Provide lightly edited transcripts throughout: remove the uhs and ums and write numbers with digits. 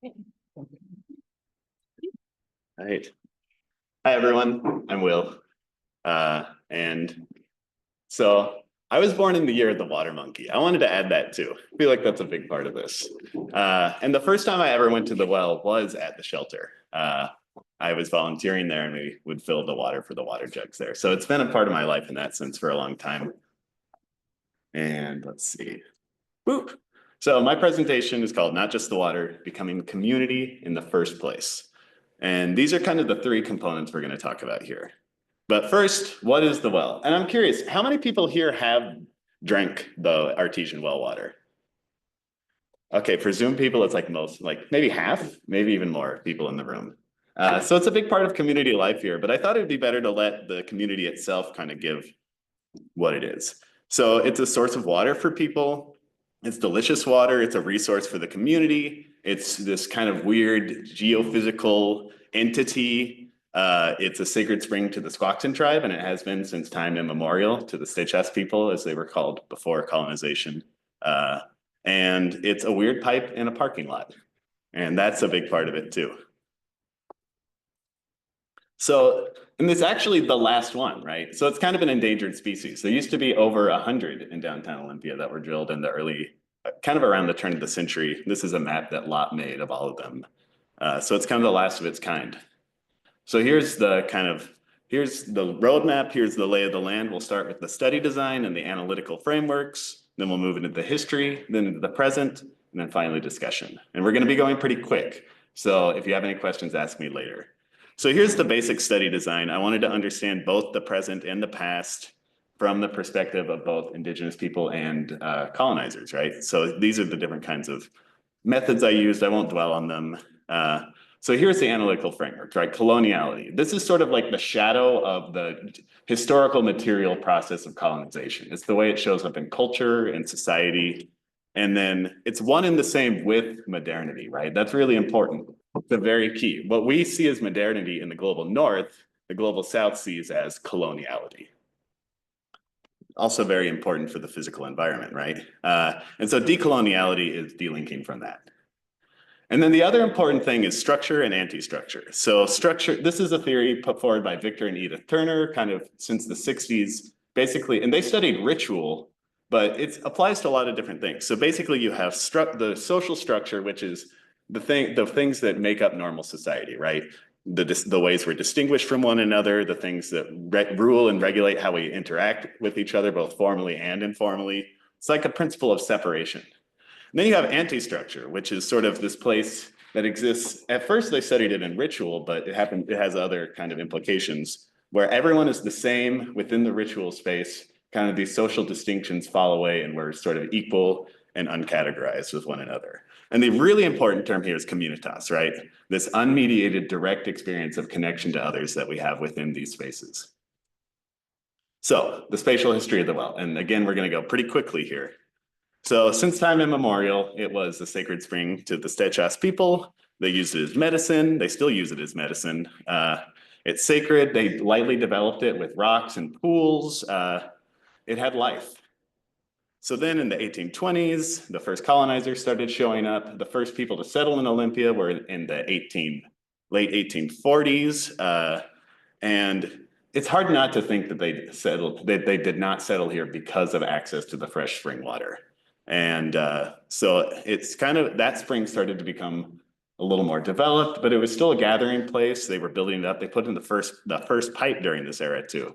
All right. Hi, everyone. I'm Will. And so I was born in the year of the water monkey. I wanted to add that too. I feel like that's a big part of this. And the first time I ever went to the well was at the shelter. I was volunteering there and we would fill the water for the water jugs there. So it's been a part of my life in that sense for a long time. And let's see. Boop. So my presentation is called Not Just the Water, Becoming Community in the First Place. And these are kind of the three components we're going to talk about here. But first, what is the well? And I'm curious, how many people here have drank the artesian well water? Okay, for Zoom people, it's like most, like maybe half, maybe even more people in the room. So it's a big part of community life here, but I thought it'd be better to let the community itself kind of give what it is. So it's a source of water for people. It's delicious water. It's a resource for the community. It's this kind of weird geophysical entity. It's a sacred spring to the Squaxin tribe, and it has been since time immemorial to the Stay-Chas people, as they were called before colonization. And it's a weird pipe in a parking lot. And that's a big part of it too. So, and it's actually the last one, right? So it's kind of an endangered species. There used to be over 100 in downtown Olympia that were drilled in the early, kind of around the turn of the century. This is a map that Lot made of all of them. So it's kind of the last of its kind. So here's the here's the roadmap, here's the lay of the land. We'll start with the study design and the analytical frameworks. Then we'll move into the history, then into the present, and then finally discussion. And we're gonna be going pretty quick. So if you have any questions, ask me later. So here's the basic study design. I wanted to understand both the present and the past from the perspective of both indigenous people and colonizers, right? So these are the different kinds of methods I used. I won't dwell on them. So here's the analytical framework, right? Coloniality. This is sort of like the shadow of the historical material process of colonization. It's the way it shows up in culture and society. And then it's one and the same with modernity, right? That's really important. The very key. What we see as modernity in the global north, the global south sees as coloniality. Also very important for the physical environment, right? And so decoloniality is delinking from that. And then the other important thing is structure and anti-structure. So structure, this is a theory put forward by Victor and Edith Turner kind of since the 60s, basically, and they studied ritual, but it applies to a lot of different things. So basically you have the social structure, which is the things that make up normal society, right? The ways we're distinguished from one another, the things that rule and regulate how we interact with each other, both formally and informally. It's like a principle of separation. And then you have anti-structure, which is sort of this place that exists. At first, they studied it in ritual, but it has other kind of implications where everyone is the same within the ritual space. Kind of these social distinctions fall away and we're sort of equal and uncategorized with one another. And the really important term here is communitas, right? This unmediated direct experience of connection to others that we have within these spaces. So the spatial history of the well. And again, we're going to go pretty quickly here. So since time immemorial, it was a sacred spring to the Stay-Chas people. They used it as medicine. They still use it as medicine. It's sacred. They lightly developed it with rocks and pools. It had life. So then in the 1820s, the first colonizers started showing up. The first people to settle in Olympia were in the late 1840s. And it's hard not to think that they did not settle here because of access to the fresh spring water. And so it's kind of, that spring started to become a little more developed, but it was still a gathering place. They were building it up. They put in the first pipe during this era too.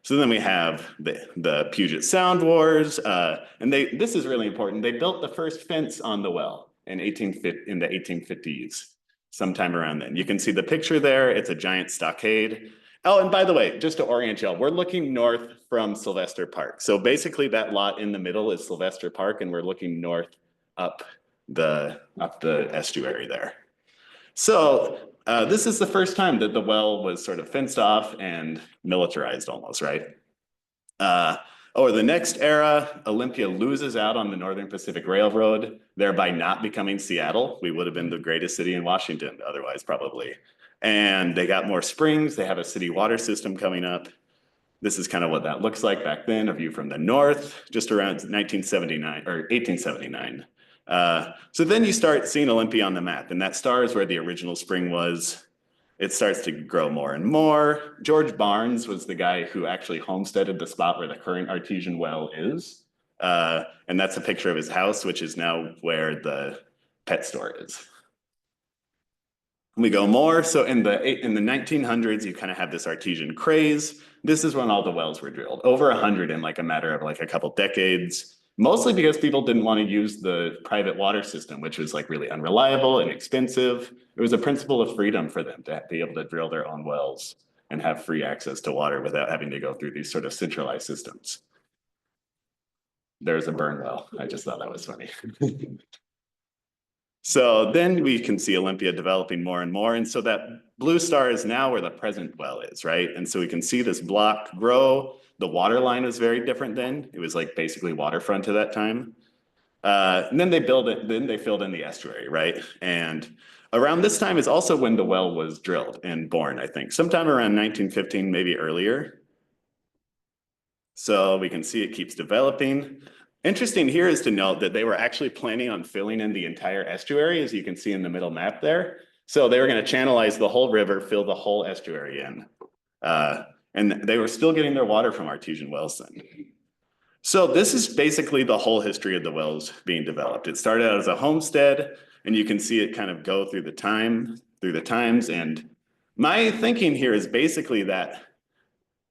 So then we have the Puget Sound Wars, and this is really important. They built the first fence on the well in the 1850s, sometime around then. You can see the picture there. It's a giant stockade. Oh, and by the way, just to orient y'all, we're looking north from Sylvester Park. So basically that lot in the middle is Sylvester Park, and we're looking north up the estuary there. So this is the first time that the well was sort of fenced off and militarized almost, right? Over the next era, Olympia loses out on the Northern Pacific Railroad, thereby not becoming Seattle. We would have been the greatest city in Washington otherwise, probably. And they got more springs. They have a city water system coming up. This is kind of what that looks like back then, a view from the north, just around 1979 or 1879. So then you start seeing Olympia on the map, and that star is where the original spring was. It starts to grow more and more. George Barnes was the guy who actually homesteaded the spot where the current artesian well is. And that's a picture of his house, which is now where the pet store is. We go more. So in the 1900s, you kind of have this artesian craze. This is when all the wells were drilled, over 100 in like a matter of like a couple decades, mostly because people didn't want to use the private water system, which was like really unreliable and expensive. It was a principle of freedom for them to be able to drill their own wells and have free access to water without having to go through these sort of centralized systems. There's a burn well. I just thought that was funny. So then we can see Olympia developing more and more. And so that blue star is now where the present well is, right? And so we can see this block grow. The water line was very different then. It was like basically waterfront at that time. And then they filled in the estuary, right? And around this time is also when the well was drilled and born, I think. Sometime around 1915, maybe earlier. So we can see it keeps developing. Interesting here is to note that they were actually planning on filling in the entire estuary, as you can see in the middle map there. So they were going to channelize the whole river, fill the whole estuary in. And they were still getting their water from artesian wells then. So this is basically the whole history of the wells being developed. It started out as a homestead, and you can see it kind of go through the times. And my thinking here is basically that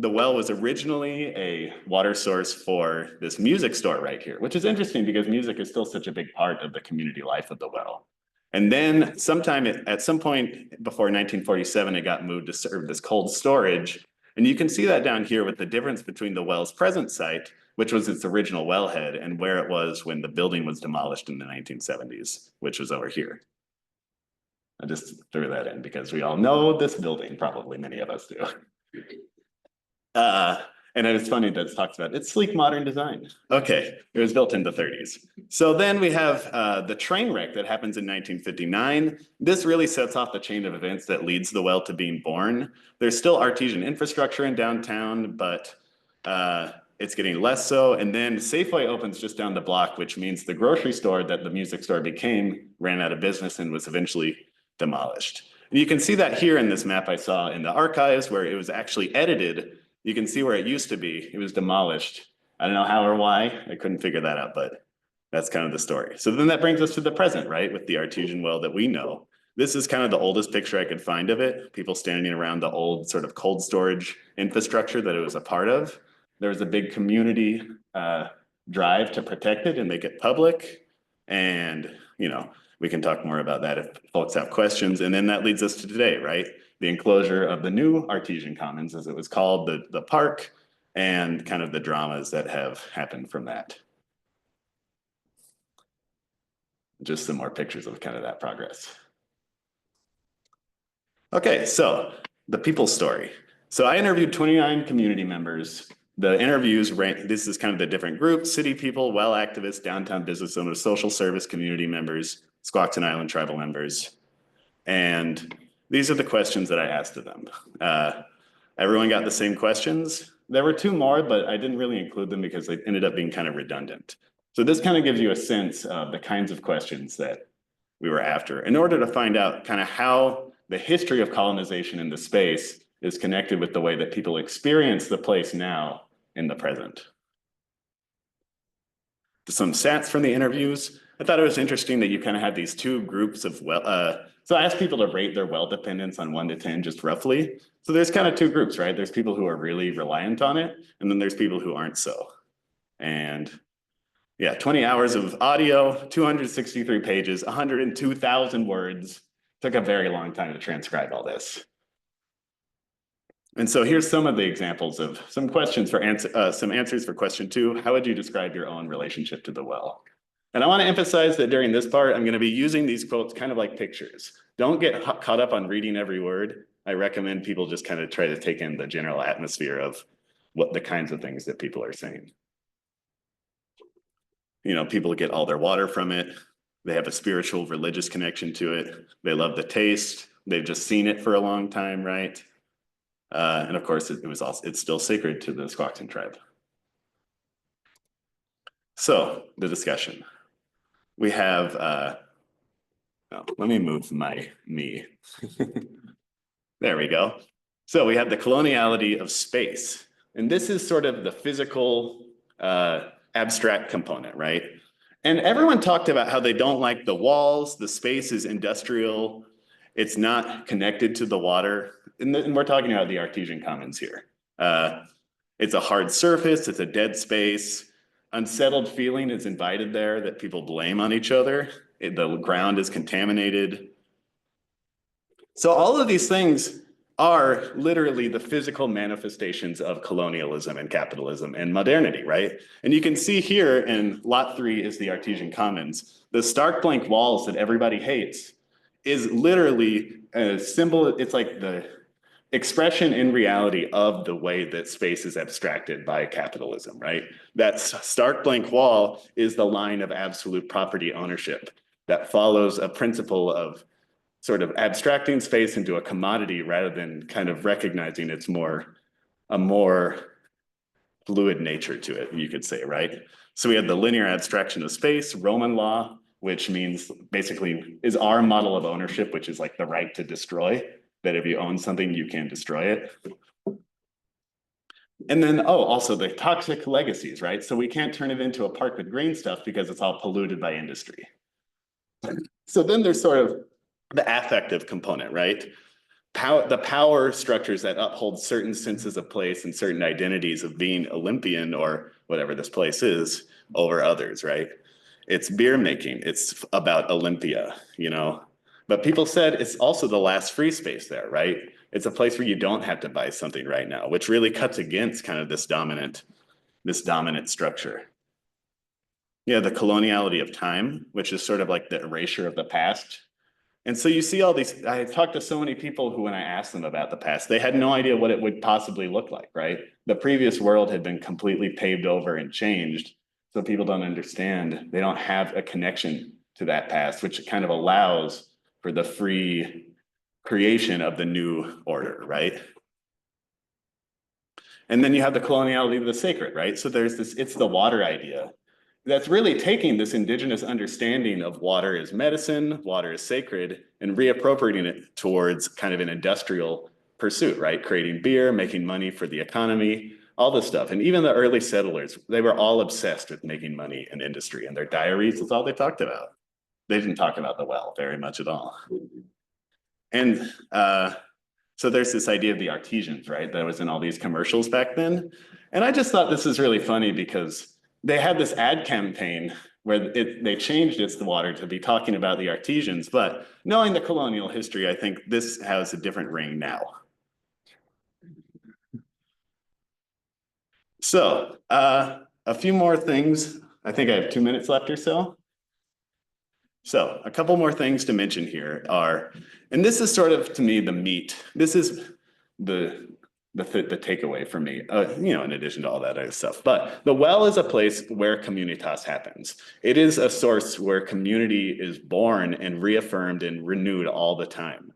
the well was originally a water source for this music store right here, which is interesting because music is still such a big part of the community life of the well. And then at some point before 1947, it got moved to serve this cold storage. And you can see that down here with the difference between the well's present site, which was its original wellhead, and where it was when the building was demolished in the 1970s, which was over here. I just threw that in because we all know this building, probably many of us do. And it's funny that it talks about its sleek modern design. Okay, it was built in the 30s. So then we have the train wreck that happens in 1959. This really sets off the chain of events that leads the well to being born. There's still artesian infrastructure in downtown, but it's getting less so. And then Safeway opens just down the block, which means the grocery store that the music store became ran out of business and was eventually demolished. And you can see that here in this map I saw in the archives where it was actually edited. You can see where it used to be. It was demolished. I don't know how or why. I couldn't figure that out, but that's kind of the story. So then that brings us to the present, right? With the artesian well that we know. This is kind of the oldest picture I could find of it. People standing around the old sort of cold storage infrastructure that it was a part of. There was a big community drive to protect it and make it public. And, we can talk more about that if folks have questions. And then that leads us to today, right? The enclosure of the new Artesian Commons, as it was called, the park, and kind of the dramas that have happened from that. Just some more pictures of kind of that progress. Okay, so the people's story. So I interviewed 29 community members. The interviews this is kind of the different groups: city people, well activists, downtown business owners, social service community members, Squaxin Island tribal members. And these are the questions that I asked of them. Everyone got the same questions. There were two more, but I didn't really include them because they ended up being kind of redundant. So this kind of gives you a sense of the kinds of questions that we were after in order to find out kind of how the history of colonization in the space is connected with the way that people experience the place now in the present. Some stats from the interviews. I thought it was interesting that you kind of had these two groups of so I asked people to rate their well dependence on 1 to 10, just roughly. So there's kind of two groups, right? There's people who are really reliant on it, and then there's people who aren't so. And yeah, 20 hours of audio, 263 pages, 102,000 words. Took a very long time to transcribe all this. And so here's some of the examples of some questions for some answers for question 2. How would you describe your own relationship to the well? And I want to emphasize that during this part, I'm going to be using these quotes kind of like pictures. Don't get caught up on reading every word. I recommend people just kind of try to take in the general atmosphere of what the kinds of things that people are saying. People get all their water from it. They have a spiritual, religious connection to it. They love the taste. They've just seen it for a long time, right? And of course, it's still sacred to the Squaxin tribe. So the discussion. we have, let me move me. There we go. So we have the coloniality of space. And this is sort of the physical, abstract component, right? And everyone talked about how they don't like the walls, the space is industrial, it's not connected to the water. And we're talking about the Artesian commons here. It's a hard surface, it's a dead space. Unsettled feeling is invited there that people blame on each other. The ground is contaminated. So all of these things are literally the physical manifestations of colonialism and capitalism and modernity, right? And you can see here in lot 3 is the Artesian commons. The stark blank walls that everybody hates is literally a symbol. It's like the expression in reality of the way that space is abstracted by capitalism, right? That stark blank wall is the line of absolute property ownership that follows a principle of sort of abstracting space into a commodity rather than kind of recognizing a more fluid nature to it, you could say, right? So we have the linear abstraction of space, Roman law, which means basically is our model of ownership, which is like the right to destroy, that if you own something, you can destroy it. And then, also the toxic legacies, right? So we can't turn it into a park with green stuff because it's all polluted by industry. So then there's sort of the affective component, right? The power structures that uphold certain senses of place and certain identities of being Olympian or whatever this place is over others, right? It's beer making, it's about Olympia, you know? But people said it's also the last free space there, right? It's a place where you don't have to buy something right now, which really cuts against kind of this dominant structure. Yeah, the coloniality of time, which is sort of like the erasure of the past. And so you see all these, I talked to so many people who, when I asked them about the past, they had no idea what it would possibly look like, right? The previous world had been completely paved over and changed. So people don't understand, they don't have a connection to that past, which kind of allows for the free creation of the new order, right? And then you have the coloniality of the sacred, right? So there's this, it's the water idea. That's really taking this indigenous understanding of water as medicine, water is sacred, and reappropriating it towards kind of an industrial pursuit, right? Creating beer, making money for the economy, all this stuff. And even the early settlers, they were all obsessed with making money in industry, and their diaries is all they talked about. They didn't talk about the well very much at all. And so there's this idea of the artisans, right? That was in all these commercials back then. And I just thought this is really funny because they had this ad campaign where they changed its water to be talking about the artisans, but knowing the colonial history, I think this has a different ring now. So a few more things. I think I have 2 minutes left or so. So a couple more things to mention here are, and this is sort of to me the meat. This is the takeaway for me, you know, in addition to all that other stuff. But the well is a place where communitas happens. It is a source where community is born and reaffirmed and renewed all the time.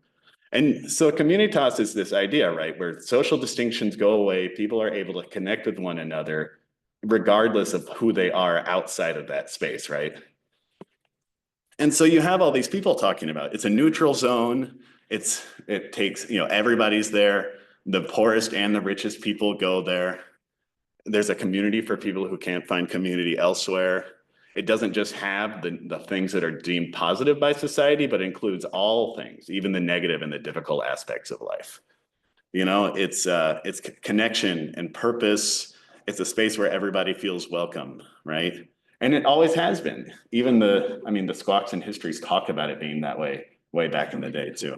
And so communitas is this idea, right, where social distinctions go away, people are able to connect with one another, regardless of who they are outside of that space, right? And so you have all these people talking about, it's a neutral zone, it takes, you know, everybody's there, the poorest and the richest people go there. There's a community for people who can't find community elsewhere. It doesn't just have the things that are deemed positive by society, but includes all things, even the negative and the difficult aspects of life. You know, it's connection and purpose. It's a space where everybody feels welcome, right? And it always has been. Even the squawks and histories talk about it being that way back in the day too.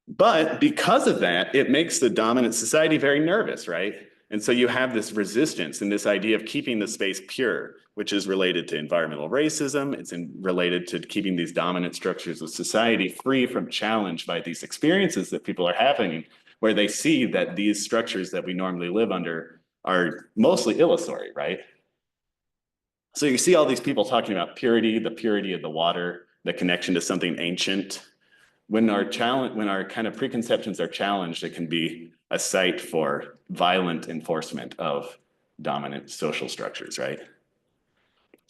But because of that, it makes the dominant society very nervous, right? And so you have this resistance and this idea of keeping the space pure, which is related to environmental racism. It's related to keeping these dominant structures of society free from challenge by these experiences that people are having, where they see that these structures that we normally live under are mostly illusory, right? So you see all these people talking about purity, the purity of the water, the connection to something ancient. When our kind of preconceptions are challenged, it can be a site for violent enforcement of dominant social structures, right?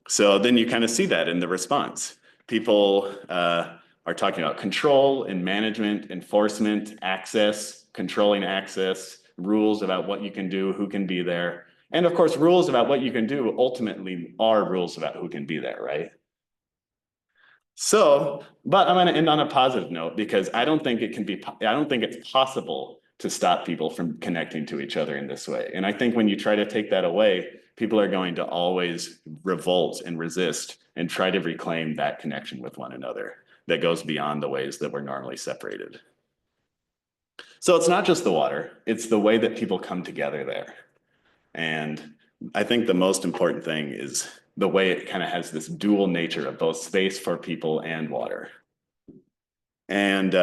So then you kind of see that in the response. People are talking about control and management, enforcement, access, controlling access, rules about what you can do, who can be there. And of course, rules about what you can do ultimately are rules about who can be there, right? So, but I'm going to end on a positive note because I don't think it's possible to stop people from connecting to each other in this way. And I think when you try to take that away, people are going to always revolt and resist and try to reclaim that connection with one another that goes beyond the ways that we're normally separated. So it's not just the water, it's the way that people come together there. And I think the most important thing is the way it kind of has this dual nature of both space for people and water. And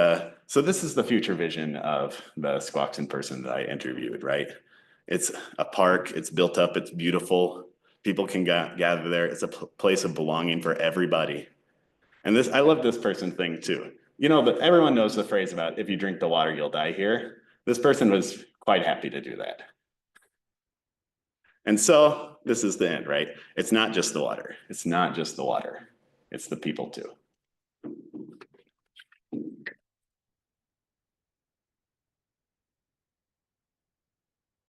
so this is the future vision of the Squaxin person that I interviewed, right? It's a park, it's built up, it's beautiful. People can gather there. It's a place of belonging for everybody. And this, I love this person thing too. You know, but everyone knows the phrase about if you drink the water, you'll die here. This person was quite happy to do that. And so this is the end, right? It's not just the water. It's not just the water. It's the people too.